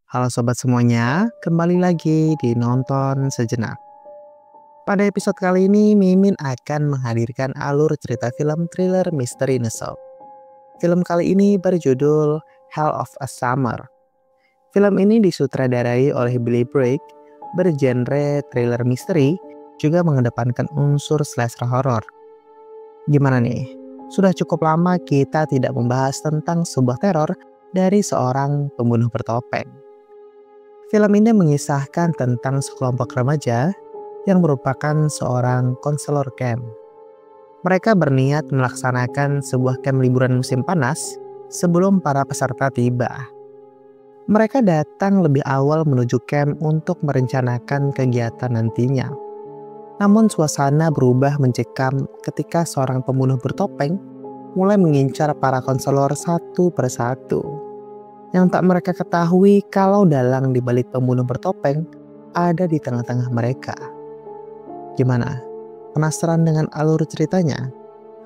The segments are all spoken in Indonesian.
Halo sobat semuanya, kembali lagi di Nonton Sejenak. Pada episode kali ini, Mimin akan menghadirkan alur cerita film thriller misteri Nesok. Film kali ini berjudul Hell of a Summer. Film ini disutradarai oleh Billy Bragg, bergenre thriller misteri, juga mengedepankan unsur slasher horor. Gimana nih? Sudah cukup lama kita tidak membahas tentang sebuah teror dari seorang pembunuh bertopeng. Film ini mengisahkan tentang sekelompok remaja yang merupakan seorang konselor camp. Mereka berniat melaksanakan sebuah camp liburan musim panas sebelum para peserta tiba. Mereka datang lebih awal menuju camp untuk merencanakan kegiatan nantinya. Namun suasana berubah mencekam ketika seorang pembunuh bertopeng mulai mengincar para konselor satu persatu. Yang tak mereka ketahui kalau dalang di balik pembunuh bertopeng ada di tengah-tengah mereka. Gimana? Penasaran dengan alur ceritanya?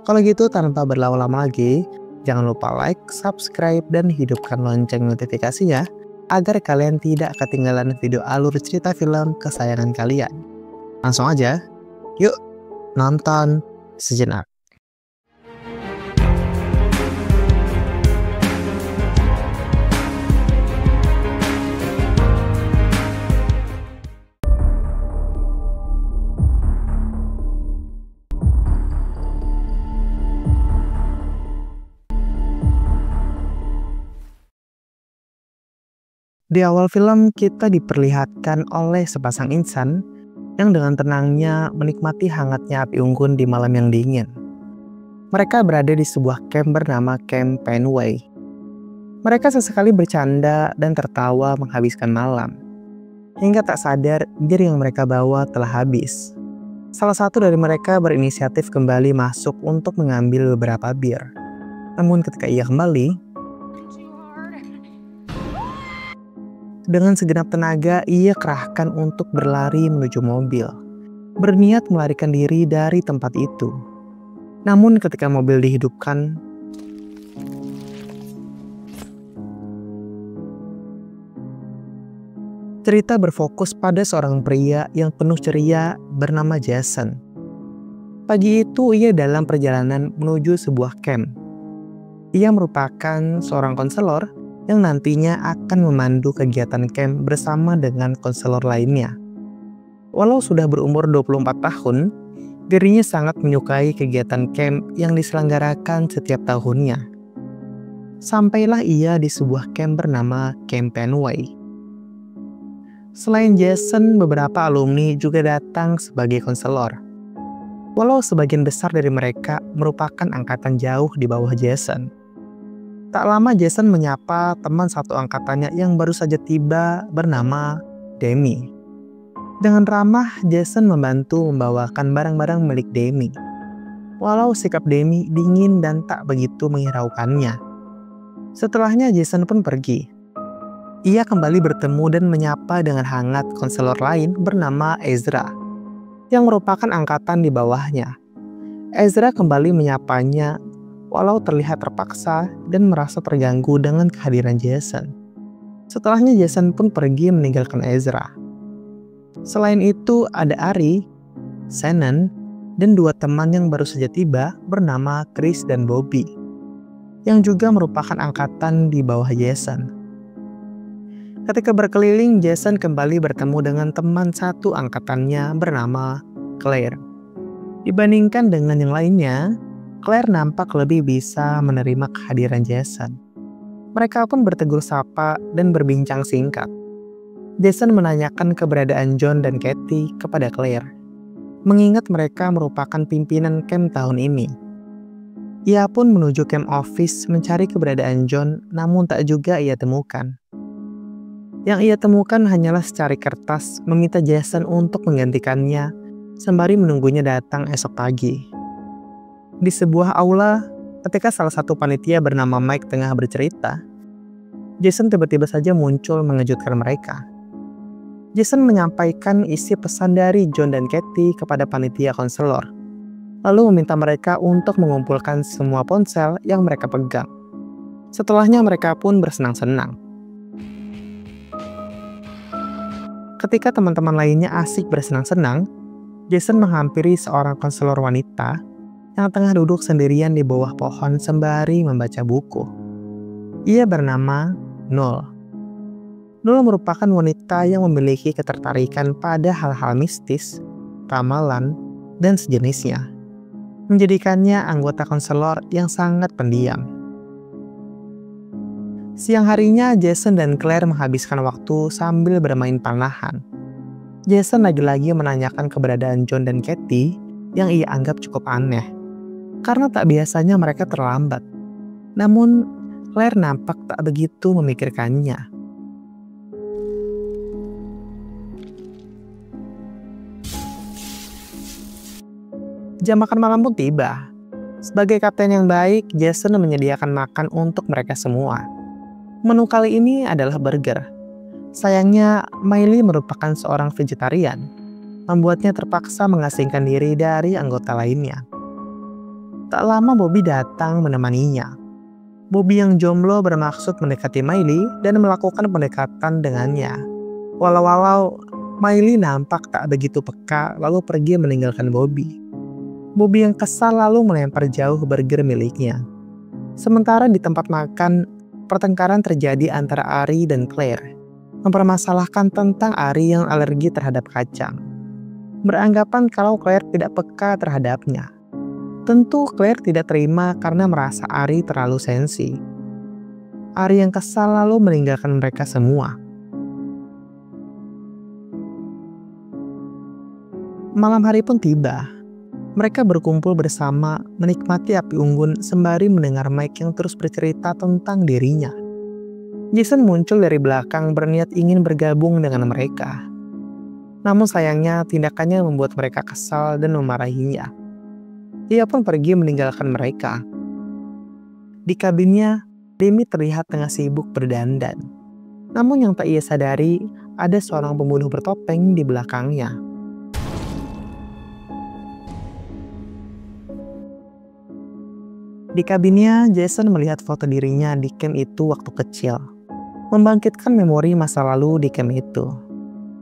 Kalau gitu tanpa berlama-lama lagi, jangan lupa like, subscribe, dan hidupkan lonceng notifikasinya agar kalian tidak ketinggalan video alur cerita film kesayangan kalian. Langsung aja, yuk nonton sejenak. Di awal film kita diperlihatkan oleh sepasang insan yang dengan tenangnya menikmati hangatnya api unggun di malam yang dingin. Mereka berada di sebuah camp bernama Camp Penway. Mereka sesekali bercanda dan tertawa menghabiskan malam. Hingga tak sadar bir yang mereka bawa telah habis. Salah satu dari mereka berinisiatif kembali masuk untuk mengambil beberapa bir. Namun ketika ia kembali, dengan segenap tenaga, ia kerahkan untuk berlari menuju mobil, berniat melarikan diri dari tempat itu. Namun ketika mobil dihidupkan, cerita berfokus pada seorang pria yang penuh ceria bernama Jason. Pagi itu ia dalam perjalanan menuju sebuah camp. Ia merupakan seorang konselor yang nantinya akan memandu kegiatan camp bersama dengan konselor lainnya. Walau sudah berumur 24 tahun, dirinya sangat menyukai kegiatan camp yang diselenggarakan setiap tahunnya. Sampailah ia di sebuah camp bernama Camp Penway. Selain Jason, beberapa alumni juga datang sebagai konselor. Walau sebagian besar dari mereka merupakan angkatan jauh di bawah Jason. Tak lama Jason menyapa teman satu angkatannya yang baru saja tiba bernama Demi. Dengan ramah, Jason membantu membawakan barang-barang milik Demi. Walau sikap Demi dingin dan tak begitu menghiraukannya. Setelahnya Jason pun pergi. Ia kembali bertemu dan menyapa dengan hangat konselor lain bernama Ezra, yang merupakan angkatan di bawahnya. Ezra kembali menyapanya walau terlihat terpaksa dan merasa terganggu dengan kehadiran Jason. Setelahnya Jason pun pergi meninggalkan Ezra. Selain itu ada Ari, Shannon, dan dua teman yang baru saja tiba bernama Chris dan Bobby, yang juga merupakan angkatan di bawah Jason. Ketika berkeliling, Jason kembali bertemu dengan teman satu angkatannya bernama Claire. Dibandingkan dengan yang lainnya, Claire nampak lebih bisa menerima kehadiran Jason. Mereka pun bertegur sapa dan berbincang singkat. Jason menanyakan keberadaan John dan Katie kepada Claire, mengingat mereka merupakan pimpinan camp tahun ini. Ia pun menuju camp office mencari keberadaan John, namun tak juga ia temukan. Yang ia temukan hanyalah secari kertas meminta Jason untuk menggantikannya, sembari menunggunya datang esok pagi. Di sebuah aula, ketika salah satu panitia bernama Mike tengah bercerita, Jason tiba-tiba saja muncul mengejutkan mereka. Jason menyampaikan isi pesan dari John dan Katie kepada panitia konselor, lalu meminta mereka untuk mengumpulkan semua ponsel yang mereka pegang. Setelahnya mereka pun bersenang-senang. Ketika teman-teman lainnya asik bersenang-senang, Jason menghampiri seorang konselor wanita yang tengah duduk sendirian di bawah pohon sembari membaca buku. Ia bernama Null. Null merupakan wanita yang memiliki ketertarikan pada hal-hal mistis, ramalan, dan sejenisnya, menjadikannya anggota konselor yang sangat pendiam. Siang harinya, Jason dan Claire menghabiskan waktu sambil bermain panahan. Jason lagi-lagi menanyakan keberadaan John dan Katie yang ia anggap cukup aneh, karena tak biasanya mereka terlambat. Namun, Claire nampak tak begitu memikirkannya. Jam makan malam pun tiba. Sebagai kapten yang baik, Jason menyediakan makan untuk mereka semua. Menu kali ini adalah burger. Sayangnya, Miley merupakan seorang vegetarian, membuatnya terpaksa mengasingkan diri dari anggota lainnya. Tak lama Bobby datang menemaninya. Bobby yang jomblo bermaksud mendekati Miley dan melakukan pendekatan dengannya. Walau Miley nampak tak begitu peka lalu pergi meninggalkan Bobby. Bobby yang kesal lalu melempar jauh burger miliknya. Sementara di tempat makan, pertengkaran terjadi antara Ari dan Claire, mempermasalahkan tentang Ari yang alergi terhadap kacang. Beranggapan kalau Claire tidak peka terhadapnya. Tentu Claire tidak terima karena merasa Ari terlalu sensi. Ari yang kesal lalu meninggalkan mereka semua. Malam hari pun tiba. Mereka berkumpul bersama, menikmati api unggun sembari mendengar Mike yang terus bercerita tentang dirinya. Jason muncul dari belakang berniat ingin bergabung dengan mereka. Namun sayangnya tindakannya membuat mereka kesal dan memarahinya. Ia pun pergi meninggalkan mereka. Di kabinnya, Demi terlihat tengah sibuk berdandan. Namun yang tak ia sadari, ada seorang pembunuh bertopeng di belakangnya. Di kabinnya, Jason melihat foto dirinya di camp itu waktu kecil, membangkitkan memori masa lalu di camp itu.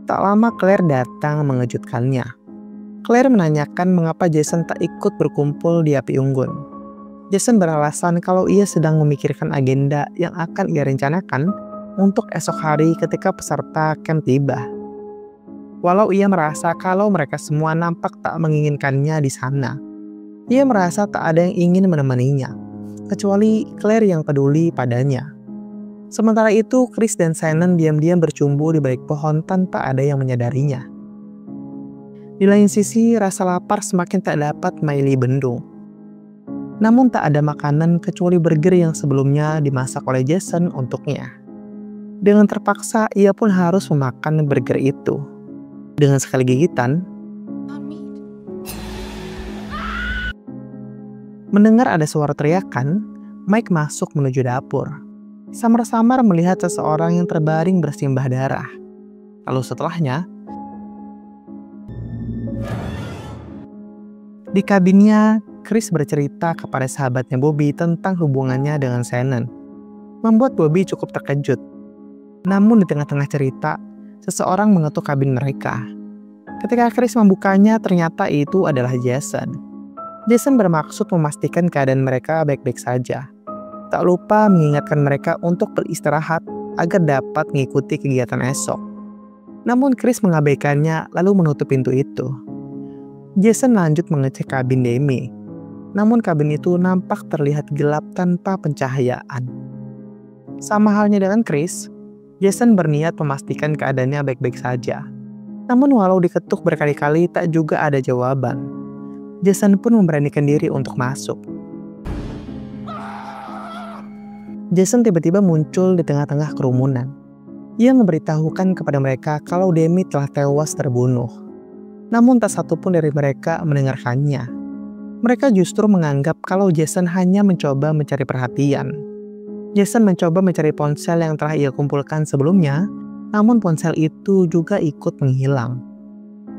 Tak lama Claire datang mengejutkannya. Claire menanyakan mengapa Jason tak ikut berkumpul di api unggun. Jason beralasan kalau ia sedang memikirkan agenda yang akan ia rencanakan untuk esok hari ketika peserta camp tiba. Walau ia merasa kalau mereka semua nampak tak menginginkannya di sana, ia merasa tak ada yang ingin menemaninya, kecuali Claire yang peduli padanya. Sementara itu, Chris dan Shannon diam-diam bercumbu di balik pohon tanpa ada yang menyadarinya. Di lain sisi, rasa lapar semakin tak dapat Miley bendung. Namun tak ada makanan kecuali burger yang sebelumnya dimasak oleh Jason untuknya. Dengan terpaksa, ia pun harus memakan burger itu. Dengan sekali gigitan, mendengar ada suara teriakan, Mike masuk menuju dapur. Samar-samar melihat seseorang yang terbaring bersimbah darah. Lalu setelahnya, di kabinnya, Chris bercerita kepada sahabatnya Bobby tentang hubungannya dengan Shannon. Membuat Bobby cukup terkejut. Namun di tengah-tengah cerita, seseorang mengetuk kabin mereka. Ketika Chris membukanya, ternyata itu adalah Jason. Jason bermaksud memastikan keadaan mereka baik-baik saja. Tak lupa mengingatkan mereka untuk beristirahat agar dapat mengikuti kegiatan esok. Namun Chris mengabaikannya lalu menutup pintu itu. Jason lanjut mengecek kabin Demi. Namun kabin itu nampak terlihat gelap tanpa pencahayaan. Sama halnya dengan Chris, Jason berniat memastikan keadaannya baik-baik saja. Namun walau diketuk berkali-kali tak juga ada jawaban. Jason pun memberanikan diri untuk masuk. Jason tiba-tiba muncul di tengah-tengah kerumunan. Ia memberitahukan kepada mereka kalau Demi telah tewas terbunuh. Namun tak satu pun dari mereka mendengarkannya. Mereka justru menganggap kalau Jason hanya mencoba mencari perhatian. Jason mencoba mencari ponsel yang telah ia kumpulkan sebelumnya, namun ponsel itu juga ikut menghilang.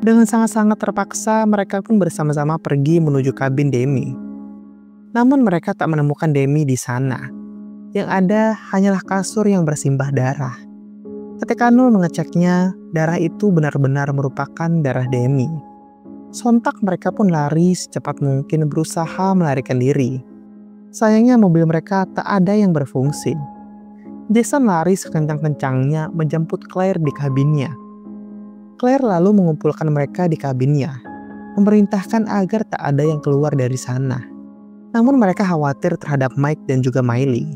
Dengan sangat-sangat terpaksa, mereka pun bersama-sama pergi menuju kabin Demi. Namun mereka tak menemukan Demi di sana. Yang ada hanyalah kasur yang bersimbah darah. Ketika Nul mengeceknya, darah itu benar-benar merupakan darah Demi. Sontak mereka pun lari secepat mungkin berusaha melarikan diri. Sayangnya mobil mereka tak ada yang berfungsi. Jason lari sekencang-kencangnya menjemput Claire di kabinnya. Claire lalu mengumpulkan mereka di kabinnya, memerintahkan agar tak ada yang keluar dari sana. Namun mereka khawatir terhadap Mike dan juga Miley.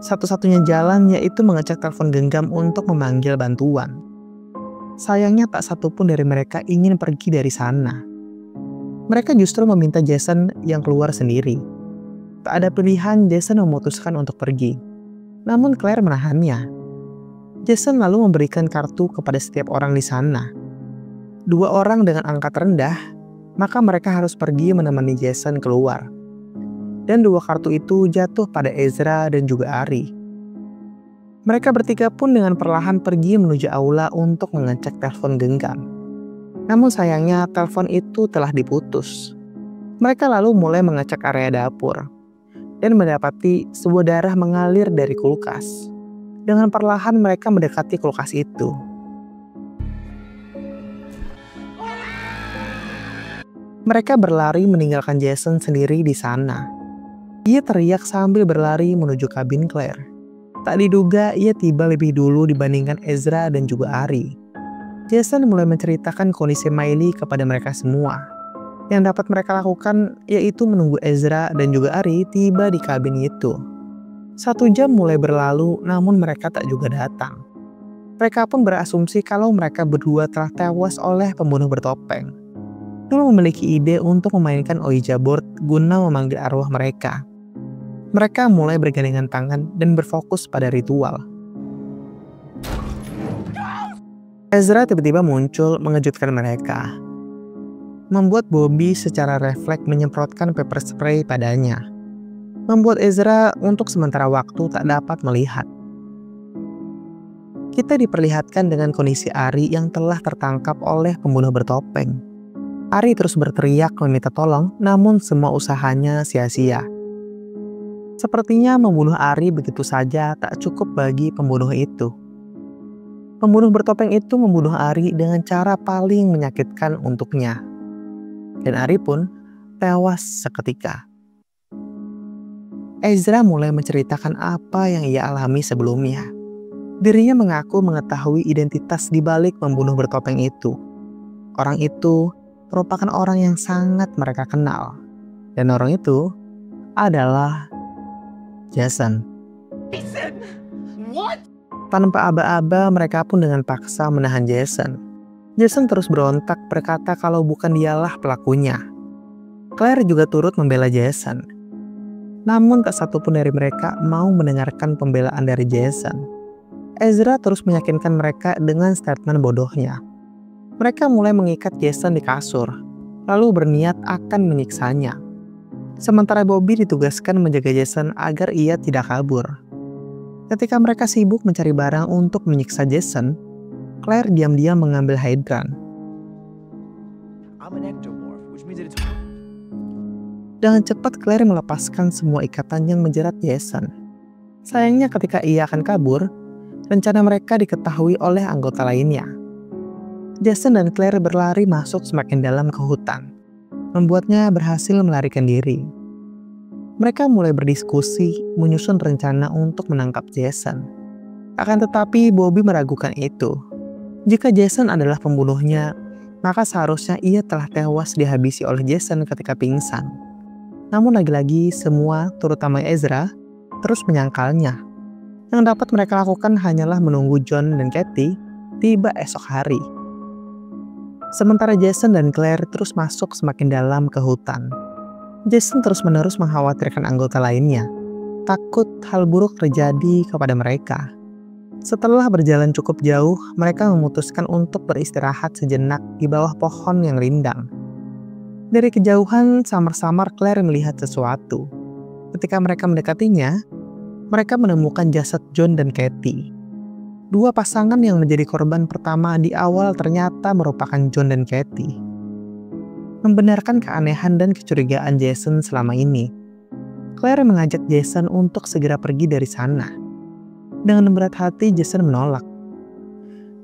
Satu-satunya jalan yaitu mengecek telepon genggam untuk memanggil bantuan. Sayangnya tak satupun dari mereka ingin pergi dari sana. Mereka justru meminta Jason yang keluar sendiri. Tak ada pilihan, Jason memutuskan untuk pergi. Namun Claire menahannya. Jason lalu memberikan kartu kepada setiap orang di sana. 2 orang dengan angka terendah, maka mereka harus pergi menemani Jason keluar. Dan 2 kartu itu jatuh pada Ezra dan juga Ari. Mereka bertiga pun dengan perlahan pergi menuju aula untuk mengecek telepon genggam. Namun sayangnya telepon itu telah diputus. Mereka lalu mulai mengecek area dapur dan mendapati sebuah darah mengalir dari kulkas. Dengan perlahan mereka mendekati kulkas itu. Mereka berlari meninggalkan Jason sendiri di sana. Ia teriak sambil berlari menuju kabin Claire. Tak diduga ia tiba lebih dulu dibandingkan Ezra dan juga Ari. Jason mulai menceritakan kondisi Miley kepada mereka semua. Yang dapat mereka lakukan yaitu menunggu Ezra dan juga Ari tiba di kabin itu. 1 jam mulai berlalu namun mereka tak juga datang. Mereka pun berasumsi kalau mereka berdua telah tewas oleh pembunuh bertopeng. Nul memiliki ide untuk memainkan Ouija board guna memanggil arwah mereka. Mereka mulai bergandengan tangan dan berfokus pada ritual. Ezra tiba-tiba muncul mengejutkan mereka, membuat Bobby secara refleks menyemprotkan pepper spray padanya, membuat Ezra untuk sementara waktu tak dapat melihat. Kita diperlihatkan dengan kondisi Ari yang telah tertangkap oleh pembunuh bertopeng. Ari terus berteriak meminta tolong, namun semua usahanya sia-sia. Sepertinya membunuh Ari begitu saja tak cukup bagi pembunuh itu. Pembunuh bertopeng itu membunuh Ari dengan cara paling menyakitkan untuknya. Dan Ari pun tewas seketika. Ezra mulai menceritakan apa yang ia alami sebelumnya. Dirinya mengaku mengetahui identitas di balik pembunuh bertopeng itu. Orang itu merupakan orang yang sangat mereka kenal. Dan orang itu adalah Jason. What? Tanpa aba-aba, mereka pun dengan paksa menahan Jason. Jason terus berontak berkata kalau bukan dialah pelakunya. Claire juga turut membela Jason. Namun tak satupun dari mereka mau mendengarkan pembelaan dari Jason. Ezra terus meyakinkan mereka dengan statement bodohnya. Mereka mulai mengikat Jason di kasur, lalu berniat akan menyiksanya. Sementara Bobby ditugaskan menjaga Jason agar ia tidak kabur. Ketika mereka sibuk mencari barang untuk menyiksa Jason, Claire diam-diam mengambil hydrant. Dengan cepat Claire melepaskan semua ikatan yang menjerat Jason. Sayangnya ketika ia akan kabur, rencana mereka diketahui oleh anggota lainnya. Jason dan Claire berlari masuk semakin dalam ke hutan, membuatnya berhasil melarikan diri. Mereka mulai berdiskusi menyusun rencana untuk menangkap Jason. Akan tetapi Bobby meragukan itu. Jika Jason adalah pembunuhnya, maka seharusnya ia telah tewas dihabisi oleh Jason ketika pingsan. Namun lagi-lagi semua, terutama Ezra, terus menyangkalnya. Yang dapat mereka lakukan hanyalah menunggu John dan Kathy tiba esok hari. Sementara Jason dan Claire terus masuk semakin dalam ke hutan. Jason terus-menerus mengkhawatirkan anggota lainnya, takut hal buruk terjadi kepada mereka. Setelah berjalan cukup jauh, mereka memutuskan untuk beristirahat sejenak di bawah pohon yang rindang. Dari kejauhan, samar-samar Claire melihat sesuatu. Ketika mereka mendekatinya, mereka menemukan jasad John dan Kathy. 2 pasangan yang menjadi korban pertama di awal ternyata merupakan John dan Kathy. Membenarkan keanehan dan kecurigaan Jason selama ini, Claire mengajak Jason untuk segera pergi dari sana. Dengan berat hati Jason menolak.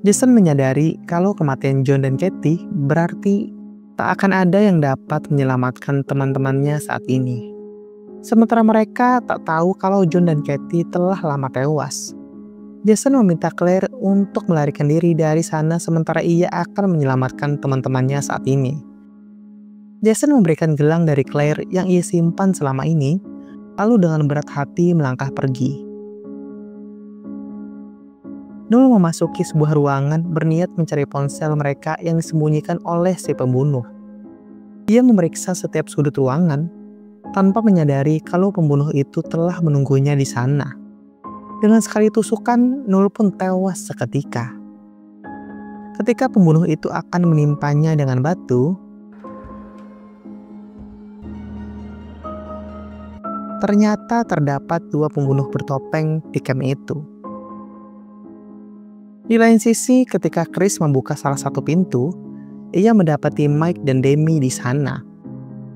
Jason menyadari kalau kematian John dan Katie berarti tak akan ada yang dapat menyelamatkan teman-temannya saat ini. Sementara mereka tak tahu kalau John dan Katie telah lama tewas. Jason meminta Claire untuk melarikan diri dari sana sementara ia akan menyelamatkan teman-temannya saat ini. Jason memberikan gelang dari Claire yang ia simpan selama ini, lalu dengan berat hati melangkah pergi. Noel memasuki sebuah ruangan berniat mencari ponsel mereka yang disembunyikan oleh si pembunuh. Ia memeriksa setiap sudut ruangan tanpa menyadari kalau pembunuh itu telah menunggunya di sana. Dengan sekali tusukan, Noel pun tewas seketika. Ketika pembunuh itu akan menimpanya dengan batu, ternyata terdapat 2 pembunuh bertopeng di camp itu. Di lain sisi, ketika Chris membuka salah satu pintu, ia mendapati Mike dan Demi di sana.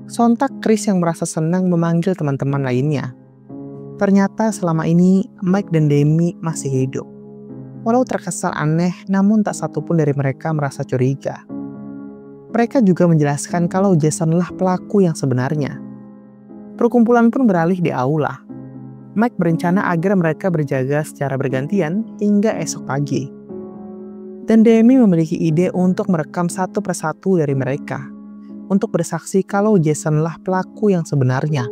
Sontak Chris yang merasa senang memanggil teman-teman lainnya. Ternyata selama ini Mike dan Demi masih hidup. Walau terkesan aneh, namun tak satupun dari mereka merasa curiga. Mereka juga menjelaskan kalau Jasonlah pelaku yang sebenarnya. Perkumpulan pun beralih di aula. Mike berencana agar mereka berjaga secara bergantian hingga esok pagi. Dan Demi memiliki ide untuk merekam satu persatu dari mereka, untuk bersaksi kalau Jasonlah pelaku yang sebenarnya.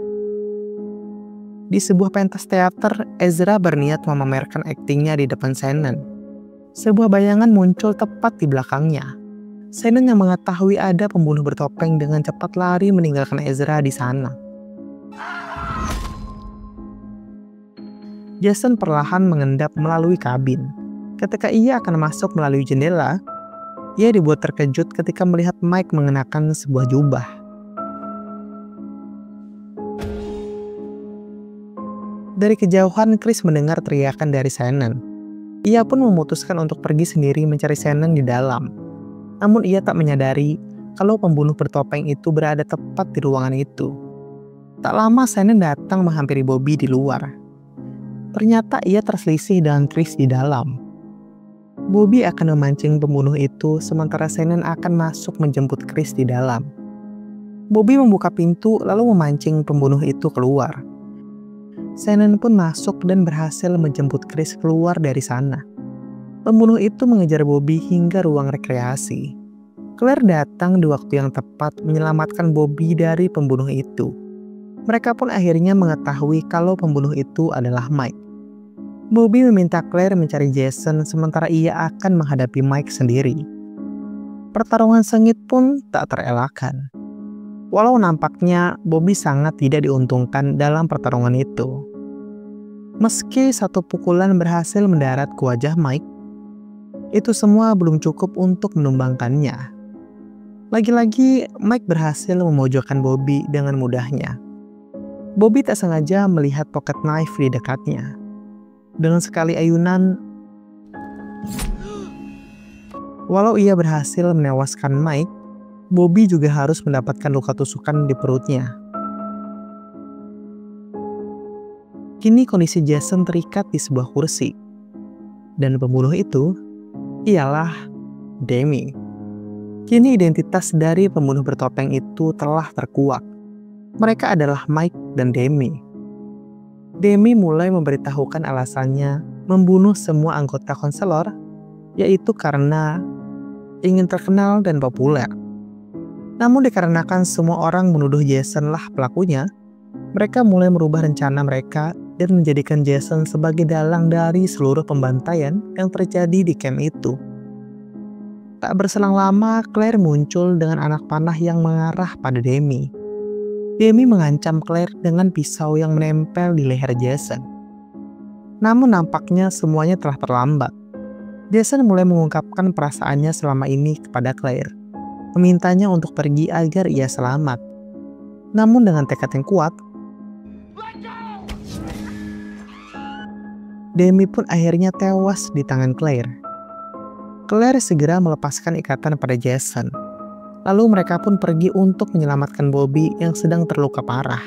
Di sebuah pentas teater, Ezra berniat memamerkan aktingnya di depan Shannon. Sebuah bayangan muncul tepat di belakangnya. Shannon yang mengetahui ada pembunuh bertopeng dengan cepat lari meninggalkan Ezra di sana. Jason perlahan mengendap melalui kabin. Ketika ia akan masuk melalui jendela, ia dibuat terkejut ketika melihat Mike mengenakan sebuah jubah. Dari kejauhan, Chris mendengar teriakan dari Shannon. Ia pun memutuskan untuk pergi sendiri mencari Shannon di dalam. Namun ia tak menyadari kalau pembunuh bertopeng itu berada tepat di ruangan itu. Tak lama Shannon datang menghampiri Bobby di luar. Ternyata ia terselisih dengan Chris di dalam. Bobby akan memancing pembunuh itu sementara Shannon akan masuk menjemput Chris di dalam. Bobby membuka pintu lalu memancing pembunuh itu keluar. Shannon pun masuk dan berhasil menjemput Chris keluar dari sana. Pembunuh itu mengejar Bobby hingga ruang rekreasi. Claire datang di waktu yang tepat menyelamatkan Bobby dari pembunuh itu. Mereka pun akhirnya mengetahui kalau pembunuh itu adalah Mike. Bobby meminta Claire mencari Jason sementara ia akan menghadapi Mike sendiri. Pertarungan sengit pun tak terelakkan. Walau nampaknya Bobby sangat tidak diuntungkan dalam pertarungan itu. Meski satu pukulan berhasil mendarat ke wajah Mike, itu semua belum cukup untuk menumbangkannya. Lagi-lagi Mike berhasil memojokkan Bobby dengan mudahnya. Bobby tak sengaja melihat pocket knife di dekatnya. Dengan sekali ayunan, walau ia berhasil menewaskan Mike, Bobby juga harus mendapatkan luka tusukan di perutnya. Kini kondisi Jason terikat di sebuah kursi. Dan pembunuh itu ialah Demi. Kini identitas dari pembunuh bertopeng itu telah terkuak. Mereka adalah Mike dan Demi. Demi mulai memberitahukan alasannya membunuh semua anggota konselor, yaitu karena ingin terkenal dan populer. Namun dikarenakan semua orang menuduh Jason lah pelakunya, mereka mulai merubah rencana mereka dan menjadikan Jason sebagai dalang dari seluruh pembantaian yang terjadi di camp itu. Tak berselang lama, Claire muncul dengan anak panah yang mengarah pada Demi. Demi mengancam Claire dengan pisau yang menempel di leher Jason. Namun nampaknya semuanya telah terlambat. Jason mulai mengungkapkan perasaannya selama ini kepada Claire, memintanya untuk pergi agar ia selamat. Namun dengan tekad yang kuat, Demi pun akhirnya tewas di tangan Claire. Claire segera melepaskan ikatan pada Jason. Lalu mereka pun pergi untuk menyelamatkan Bobby yang sedang terluka parah.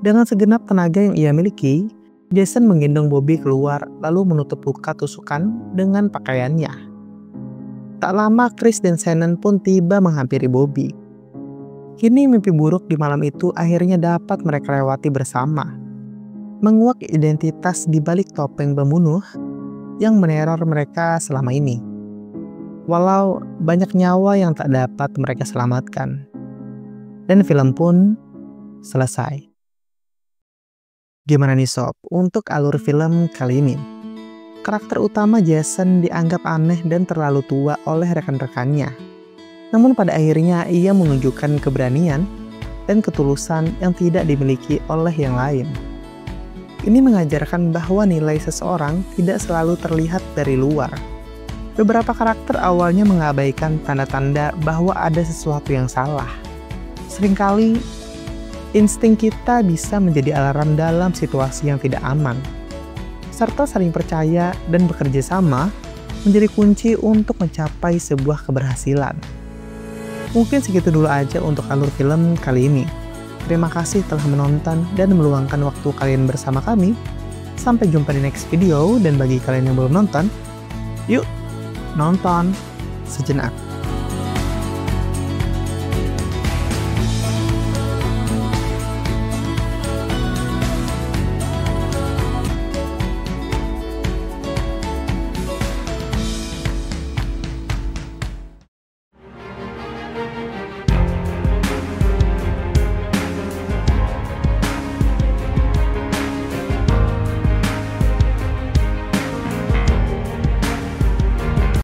Dengan segenap tenaga yang ia miliki, Jason menggendong Bobby keluar lalu menutup luka tusukan dengan pakaiannya. Tak lama Chris dan Shannon pun tiba menghampiri Bobby. Kini mimpi buruk di malam itu akhirnya dapat mereka lewati bersama. Menguak identitas di balik topeng pembunuh yang meneror mereka selama ini. Walau banyak nyawa yang tak dapat mereka selamatkan. Dan film pun selesai. Gimana nih sob, untuk alur film kali ini? Karakter utama Jason dianggap aneh dan terlalu tua oleh rekan-rekannya. Namun pada akhirnya ia menunjukkan keberanian dan ketulusan yang tidak dimiliki oleh yang lain. Ini mengajarkan bahwa nilai seseorang tidak selalu terlihat dari luar. Beberapa karakter awalnya mengabaikan tanda-tanda bahwa ada sesuatu yang salah. Seringkali, insting kita bisa menjadi alarm dalam situasi yang tidak aman. Serta saling percaya dan bekerja sama menjadi kunci untuk mencapai sebuah keberhasilan. Mungkin segitu dulu aja untuk alur film kali ini. Terima kasih telah menonton dan meluangkan waktu kalian bersama kami. Sampai jumpa di next video, dan bagi kalian yang belum nonton, yuk nonton sejenak.